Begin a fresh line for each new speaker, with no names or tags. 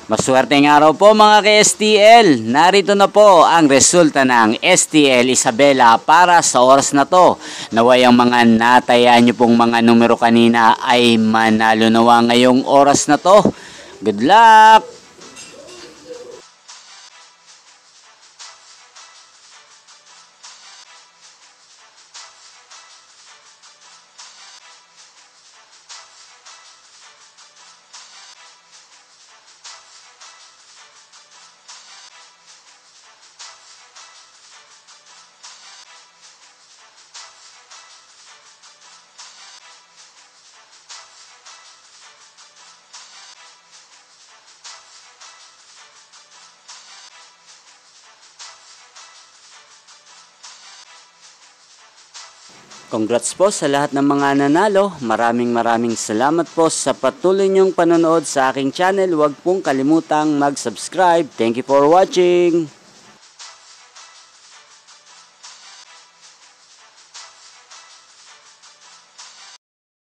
Maswerteng araw po mga ka-STL. Narito na po ang resulta ng STL Isabela para sa oras na to. Naway ang mga natayaan nyo pong mga numero kanina ay manalo nawa ngayong oras na to. Good luck! Congrats po sa lahat ng mga nanalo. Maraming salamat po sa patuloy niyong panonood sa aking channel. Huwag pong kalimutang mag-subscribe. Thank you for watching.